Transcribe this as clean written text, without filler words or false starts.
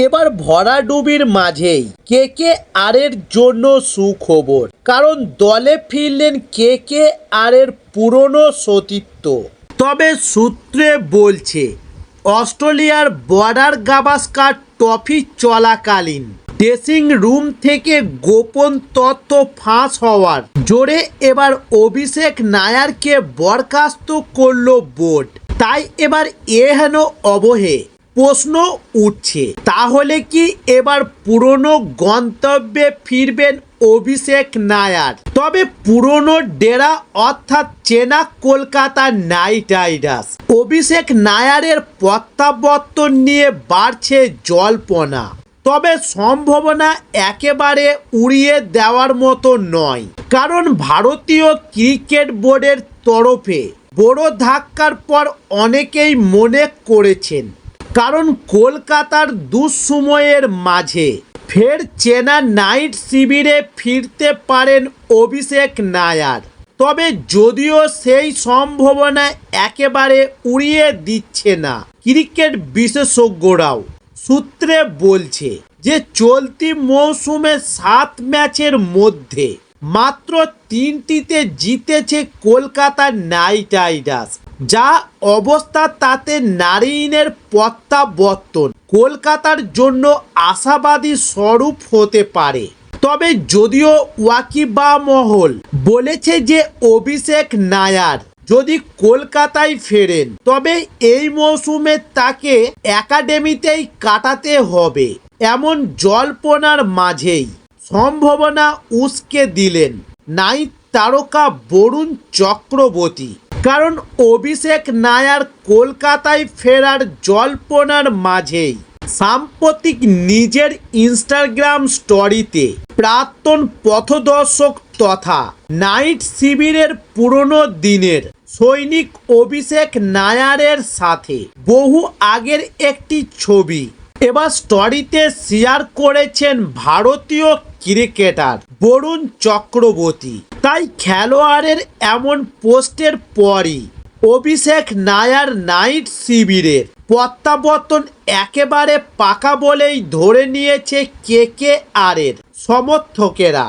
এবার ভরাডুবির মাঝেই KKR এর জন্য সুখবর, কারণ দলে ফিরলেন KKR এর পুরনো সতীর্থ। তবে সূত্রে বলছে অস্ট্রেলিয়ার বর্ডার গাভাস্কার ট্রফি চলাকালীন ড্রেসিং রুম থেকে গোপন তথ্য ফাঁস হওয়ার জোরে এবার অভিষেক নায়ারকে বরখাস্ত করল বোর্ড। তাই এবার এহেন অবহে প্রশ্ন উঠছে, তাহলে কি এবার পুরনো গন্তব্যে ফিরবেন অভিষেক নায়ার? তবে পুরনো ডেরা অর্থাৎ চেনা কলকাতা নাইট রাইডার্স অভিষেক নায়ারের প্রত্যাবর্তন নিয়ে বাড়ছে জল্পনা। তবে সম্ভাবনা একেবারে উড়িয়ে দেওয়ার মতো নয়, কারণ ভারতীয় ক্রিকেট বোর্ডের তরফে বড় ধাক্কার পর অনেকেই মনে করেছেন, কারণ কলকাতার দুঃসময়ের মাঝে ফের চেনা নাইট শিবিরে ফিরতে পারেন অভিষেক নায়ার। তবে যদিও সেই সম্ভাবনা একেবারে উড়িয়ে দিচ্ছে না ক্রিকেট বিশেষজ্ঞরাও। সূত্রে বলছে যে চলতি মৌসুমে 7 ম্যাচের মধ্যে মাত্র 3টিতে জিতেছে কলকাতা নাইট রাইডার্স। যা অবস্থা তাতে নারিনের প্রত্যাবর্তন কলকাতার জন্য আশাবাদী স্বরূপ হতে পারে। তবে যদিও ওয়াকিবহাল বলেছে যে অভিষেক নায়ার যদি কলকাতায় ফেরেন তবে এই মৌসুমে তাকে একাডেমিতেই কাটাতে হবে, এমন জল্পনার মাঝেই সম্ভাবনা উস্কে দিলেন নাইট তারকা বরুণ চক্রবর্তী। কারণ অভিষেক নায়ার কলকাতায় ফেরার জল্পনার মাঝেই সাম্প্রতিক নিজের ইনস্টাগ্রাম স্টোরিতে প্রাক্তন পথদর্শক তথা নাইট শিবিরের পুরনো দিনের সৈনিক অভিষেক নায়ারের সাথে বহু আগের একটি ছবি এবার স্টোরিতে শেয়ার করেছেন ভারতীয় ক্রিকেটার বরুণ চক্রবর্তী। তাই খেলোয়াড়ের এমন পোস্টের পরই অভিষেক নায়ার নাইট শিবিরের প্রত্যাবর্তন একেবারে পাকা বলেই ধরে নিয়েছে KKR এর সমর্থকেরা।